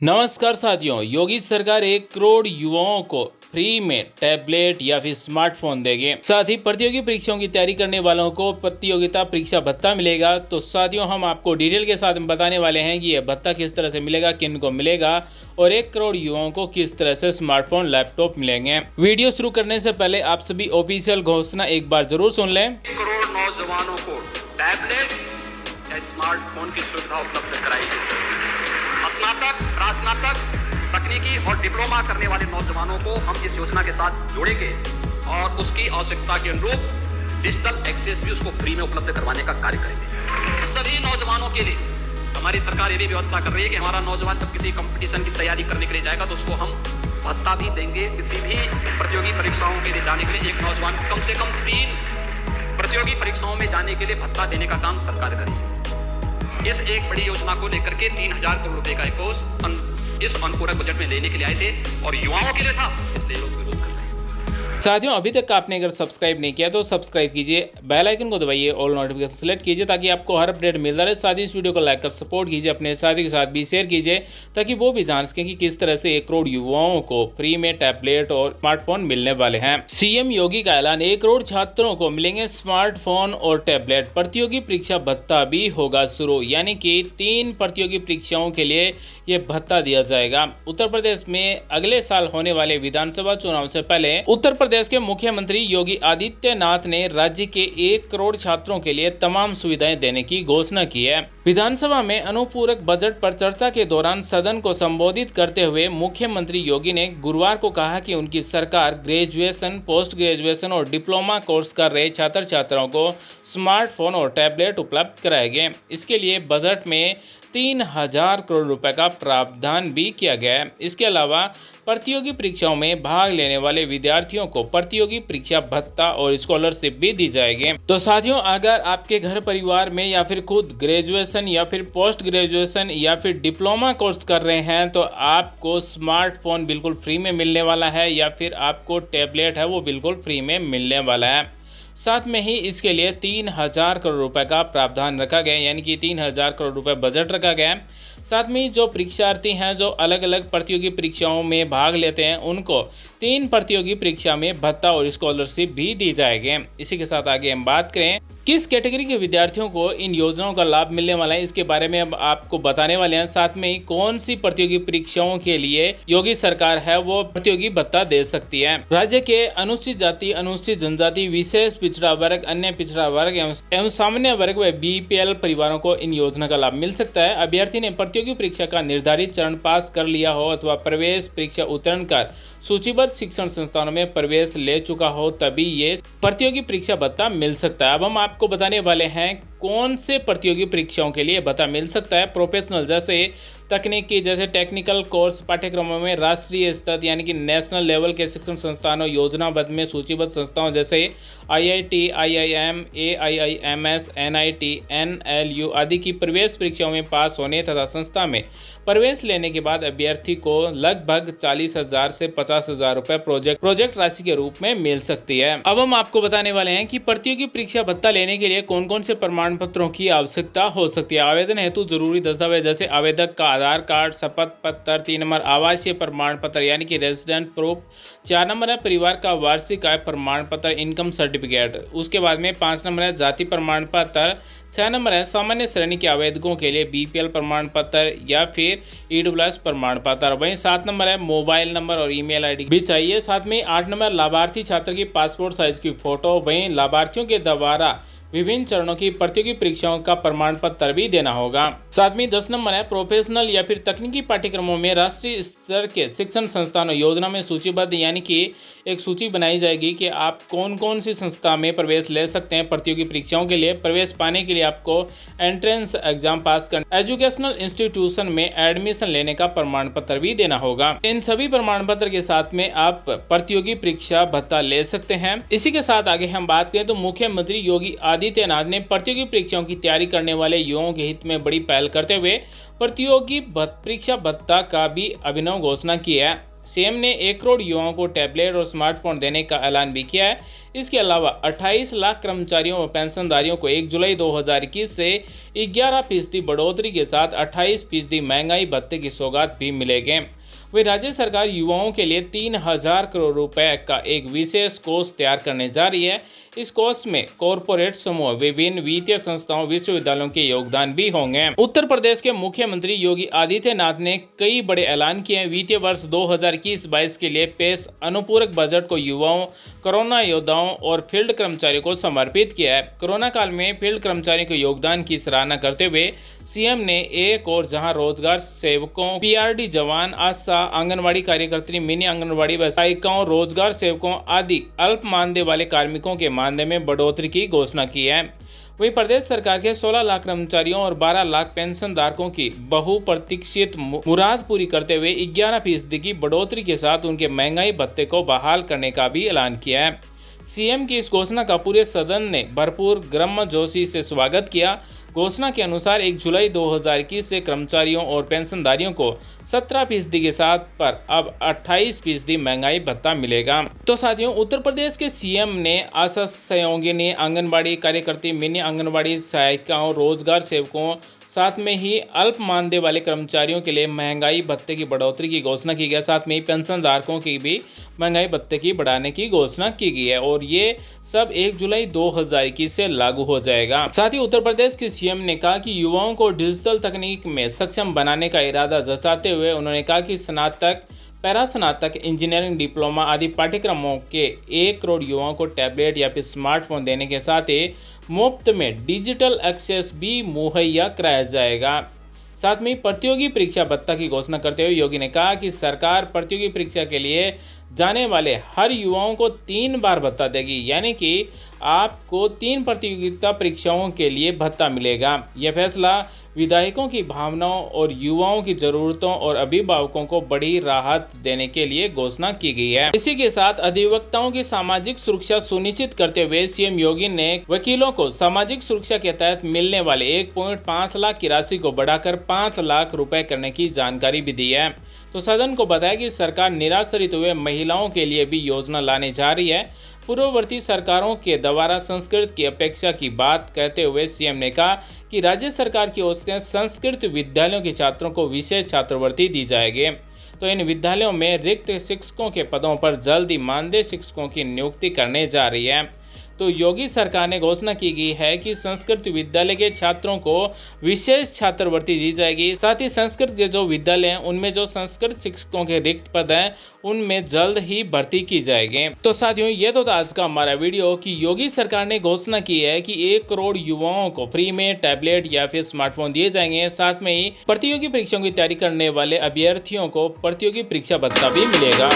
नमस्कार साथियों, योगी सरकार 1 करोड़ युवाओं को फ्री में टैबलेट या फिर स्मार्टफोन देगी। साथ ही प्रतियोगी परीक्षाओं की तैयारी करने वालों को प्रतियोगिता परीक्षा भत्ता मिलेगा। तो साथियों, हम आपको डिटेल के साथ बताने वाले हैं कि यह भत्ता किस तरह से मिलेगा, किन को मिलेगा और 1 करोड़ युवाओं को किस तरह से स्मार्टफोन लैपटॉप मिलेंगे। वीडियो शुरू करने से पहले आप सभी ऑफिशियल घोषणा एक बार जरूर सुन लें। 1 करोड़ नौजवानों को टैबलेट या स्मार्टफोन की सुविधा उपलब्ध कराई गई। स्नातक, प्रास्नातक, तकनीकी और डिप्लोमा करने वाले नौजवानों को हम इस योजना के साथ जोड़ेंगे और उसकी आवश्यकता के अनुरूप डिजिटल एक्सेस भी उसको फ्री में उपलब्ध करवाने का कार्य करेंगे। सभी नौजवानों के लिए हमारी सरकार ये भी व्यवस्था कर रही है कि हमारा नौजवान जब किसी कंपटीशन की तैयारी करने के लिए जाएगा तो उसको हम भत्ता भी देंगे। किसी भी प्रतियोगी परीक्षाओं के लिए जाने के लिए एक नौजवान कम से कम 3 प्रतियोगी परीक्षाओं में जाने के लिए भत्ता देने का काम सरकार करेगी। इस एक बड़ी योजना को लेकर के 3000 करोड़ रुपए का एक कोष इस अनुपूरक बजट में लेने के लिए आए थे और युवाओं के लिए था, इसलिए लोग विरोध कर रहे हैं। साथियों, अभी तक आपने अगर सब्सक्राइब नहीं किया तो सब्सक्राइब कीजिए, बेल आइकन को दबाइए, ऑल नोटिफिकेशन सेलेक्ट कीजिए ताकि आपको हर अपडेट मिलता रहे। साथ ही इस वीडियो को लाइक कर सपोर्ट कीजिए, अपने साथी के साथ भी शेयर कीजिए ताकि वो भी जान सकें कि किस तरह से 1 करोड़ युवाओं को फ्री में टैबलेट और स्मार्टफोन मिलने वाले हैं। सीएम योगी का ऐलान, 1 करोड़ छात्रों को मिलेंगे स्मार्टफोन और टैबलेट। प्रतियोगी परीक्षा भत्ता भी होगा शुरू, यानी कि 3 प्रतियोगी परीक्षाओं के लिए ये भत्ता दिया जाएगा। उत्तर प्रदेश में अगले साल होने वाले विधानसभा चुनाव से पहले उत्तर प्रदेश के मुख्यमंत्री योगी आदित्यनाथ ने राज्य के 1 करोड़ छात्रों के लिए तमाम सुविधाएं देने की घोषणा की है। विधानसभा में अनुपूरक बजट पर चर्चा के दौरान सदन को संबोधित करते हुए मुख्यमंत्री योगी ने गुरुवार को कहा कि उनकी सरकार ग्रेजुएशन, पोस्ट ग्रेजुएशन और डिप्लोमा कोर्स कर रहे छात्र छात्राओं को स्मार्टफोन और टैबलेट उपलब्ध कराएंगे। इसके लिए बजट में 3000 करोड़ रुपए का प्रावधान भी किया गया है। इसके अलावा प्रतियोगी परीक्षाओं में भाग लेने वाले विद्यार्थियों को प्रतियोगी परीक्षा भत्ता और स्कॉलरशिप भी दी जाएगी। तो साथियों, अगर आपके घर परिवार में या फिर खुद ग्रेजुएशन या फिर पोस्ट ग्रेजुएशन या फिर डिप्लोमा कोर्स कर रहे हैं तो आपको स्मार्टफोन बिल्कुल फ्री में मिलने वाला है या फिर आपको टैबलेट है वो बिल्कुल फ्री में मिलने वाला है। साथ में ही इसके लिए 3000 करोड़ रुपए का प्रावधान रखा गया, यानी कि 3000 करोड़ रुपए बजट रखा गया है। साथ में जो परीक्षार्थी हैं जो अलग अलग प्रतियोगी परीक्षाओं में भाग लेते हैं उनको 3 प्रतियोगी परीक्षा में भत्ता और स्कॉलरशिप भी दी जाएगी। इसी के साथ आगे हम बात करें किस कैटेगरी के विद्यार्थियों को इन योजनाओं का लाभ मिलने वाला है, इसके बारे में अब आपको बताने वाले हैं। साथ में ही कौन सी प्रतियोगी परीक्षाओं के लिए योगी सरकार है वो प्रतियोगी भत्ता दे सकती है। राज्य के अनुसूचित जाति, अनुसूचित जनजाति, विशेष पिछड़ा वर्ग, अन्य पिछड़ा वर्ग एवं सामान्य वर्ग व बीपीएल परिवारों को इन योजना का लाभ मिल सकता है। अभ्यर्थी ने प्रतियोगी परीक्षा का निर्धारित चरण पास कर लिया हो अथवा प्रवेश परीक्षा उत्तीर्ण कर सूचीबद्ध शिक्षण संस्थानों में प्रवेश ले चुका हो तभी ये प्रतियोगी परीक्षा भत्ता मिल सकता है। अब हम आपको बताने वाले हैं कौन से प्रतियोगी परीक्षाओं के लिए भत्ता मिल सकता है। प्रोफेशनल जैसे तकनीकी, जैसे टेक्निकल कोर्स पाठ्यक्रमों में राष्ट्रीय स्तर यानी कि नेशनल लेवल के शिक्षण संस्थानों योजनाबद्ध में सूचीबद्ध संस्थाओं जैसे IIT, IIM, AIIMS, NIT, NLU आदि की प्रवेश परीक्षाओं में पास होने तथा संस्था में प्रवेश लेने के बाद अभ्यर्थी को लगभग 40,000 से 50,000 रुपए प्रोजेक्ट राशि के रूप में मिल सकती है। अब हम आपको बताने वाले हैं कि प्रतियोगी परीक्षा भत्ता लेने के लिए कौन कौन से प्रमाण पत्रों की आवश्यकता हो सकती है। आवेदन हेतु जरूरी दस्तावेज जैसे आवेदक का आधार कार्ड, शपथ पत्र, 3 नंबर आवासीय प्रमाण पत्र यानी कि रेजिडेंट प्रूफ, 4 नंबर है परिवार का वार्षिक आय प्रमाण पत्र, इनकम सर्टिफिकेट। उसके बाद में 5 नंबर है जाति प्रमाण पत्र, 6 नंबर है सामान्य श्रेणी के आवेदकों के लिए बीपीएल प्रमाण पत्र या फिर EWS प्रमाण पत्र। वहीं 7 नंबर है मोबाइल नंबर और ईमेल आईडी भी चाहिए। साथ में 8 नंबर लाभार्थी छात्र की पासपोर्ट साइज की फोटो। वहीं लाभार्थियों के द्वारा विभिन्न चरणों की प्रतियोगी परीक्षाओं का प्रमाण पत्र भी देना होगा। साथ में 10 नंबर है प्रोफेशनल या फिर तकनीकी पाठ्यक्रमों में राष्ट्रीय स्तर के शिक्षण संस्थानों योजना में सूचीबद्ध, यानी कि एक सूची बनाई जाएगी कि आप कौन कौन सी संस्था में प्रवेश ले सकते हैं प्रतियोगी परीक्षाओं के लिए। प्रवेश पाने के लिए आपको एंट्रेंस एग्जाम पास करना, एजुकेशनल इंस्टीट्यूशन में एडमिशन लेने का प्रमाण पत्र भी देना होगा। इन सभी प्रमाण पत्र के साथ में आप प्रतियोगी परीक्षा भत्ता ले सकते हैं। इसी के साथ आगे हम बात करें तो मुख्यमंत्री योगी आदित्यनाथ ने प्रतियोगी परीक्षाओं की तैयारी करने वाले युवाओं के हित में बड़ी पहल करते हुए प्रतियोगी परीक्षा भत्ता का भी अभिनव घोषणा की है। सीएम ने 1 करोड़ युवाओं को टैबलेट और स्मार्टफोन देने का ऐलान भी किया है। इसके अलावा 28 लाख कर्मचारियों व पेंशनधारियों को 1 जुलाई 2021 से 11% बढ़ोतरी के साथ 28% महंगाई भत्ते की सौगात भी मिलेगी। वही राज्य सरकार युवाओं के लिए 3000 करोड़ रुपए का एक विशेष कोष तैयार करने जा रही है। इस कोष में कॉरपोरेट समूह, विभिन्न वित्तीय संस्थाओं, विश्वविद्यालयों के योगदान भी होंगे। उत्तर प्रदेश के मुख्यमंत्री योगी आदित्यनाथ ने कई बड़े ऐलान किए हैं। वित्तीय वर्ष 2021-22 के लिए पेश अनुपूरक बजट को युवाओं, कोरोना योद्धाओं और फील्ड कर्मचारियों को समर्पित किया है। कोरोना काल में फील्ड कर्मचारियों के योगदान की सराहना करते हुए सीएम ने एक और जहां रोजगार सेवकों, पीआरडी जवान, आशा, आंगनबाड़ी कार्यकर्त्री, मिनी आंगनबाड़ी सहायिकाओं, रोजगार सेवकों आदि अल्प मानदेय वाले कार्मिकों के मानदेय में बढ़ोतरी की घोषणा की है। वहीं प्रदेश सरकार के 16 लाख कर्मचारियों और 12 लाख पेंशन धारकों की बहुप्रतीक्षित मुराद पूरी करते हुए 11% की बढ़ोतरी के साथ उनके महंगाई भत्ते को बहाल करने का भी ऐलान किया है। सीएम की इस घोषणा का पूरे सदन ने भरपूर गर्मजोशी से स्वागत किया। घोषणा के अनुसार 1 जुलाई 2021 से कर्मचारियों और पेंशनधारियों को 17% के साथ पर अब 28% महंगाई भत्ता मिलेगा। तो साथियों, उत्तर प्रदेश के सीएम ने आशा सहयोगिनी, आंगनबाड़ी कार्यकर्ती, मिनी आंगनबाड़ी सहायिकाओं, रोजगार सेवकों, साथ में ही अल्प मानदेय वाले कर्मचारियों के लिए महंगाई भत्ते की बढ़ोतरी की घोषणा की गई। साथ में ही पेंशनधारकों की भी महंगाई भत्ते की बढ़ाने की घोषणा की गई है और ये सब 1 जुलाई 2021 से लागू हो जाएगा। साथ ही उत्तर प्रदेश के सीएम ने कहा कि युवाओं को डिजिटल तकनीक में सक्षम बनाने का इरादा जताते हुए उन्होंने कहा कि स्नातक, पैरा स्नातक, इंजीनियरिंग, डिप्लोमा आदि पाठ्यक्रमों के 1 करोड़ युवाओं को टैबलेट या फिर स्मार्टफोन देने के साथ ही मुफ्त में डिजिटल एक्सेस भी मुहैया कराया जाएगा। साथ में प्रतियोगी परीक्षा भत्ता की घोषणा करते हुए योगी ने कहा कि सरकार प्रतियोगी परीक्षा के लिए जाने वाले हर युवाओं को 3 बार भत्ता देगी, यानी कि आपको 3 प्रतियोगिता परीक्षाओं के लिए भत्ता मिलेगा। यह फैसला विधायकों की भावनाओं और युवाओं की जरूरतों और अभिभावकों को बड़ी राहत देने के लिए घोषणा की गई है। इसी के साथ अधिवक्ताओं की सामाजिक सुरक्षा सुनिश्चित करते हुए सीएम योगी ने वकीलों को सामाजिक सुरक्षा के तहत मिलने वाले 1.5 लाख की राशि को बढ़ाकर 5 लाख रुपए करने की जानकारी भी दी है। तो सदन को बताया कि सरकार निराश्रित हुए महिलाओं के लिए भी योजना लाने जा रही है। पूर्ववर्ती सरकारों के द्वारा संस्कृत की अपेक्षा की बात कहते हुए सीएम ने कहा कि राज्य सरकार की ओर से संस्कृत विद्यालयों के छात्रों को विशेष छात्रवृत्ति दी जाएगी। तो इन विद्यालयों में रिक्त शिक्षकों के पदों पर जल्द ही मानदेय शिक्षकों की नियुक्ति करने जा रही है। तो योगी सरकार ने घोषणा की गई है कि संस्कृत विद्यालय के छात्रों को विशेष छात्रवृत्ति दी जाएगी। साथ ही संस्कृत के जो विद्यालय हैं उनमें जो संस्कृत शिक्षकों के रिक्त पद हैं उनमें जल्द ही भर्ती की जाएगी। तो साथियों, ये तो था आज का हमारा वीडियो कि योगी सरकार ने घोषणा की है कि 1 करोड़ युवाओं को फ्री में टैबलेट या फिर स्मार्टफोन दिए जाएंगे। साथ में ही प्रतियोगी परीक्षाओं की तैयारी करने वाले अभ्यर्थियों को प्रतियोगी परीक्षा भत्ता भी मिलेगा।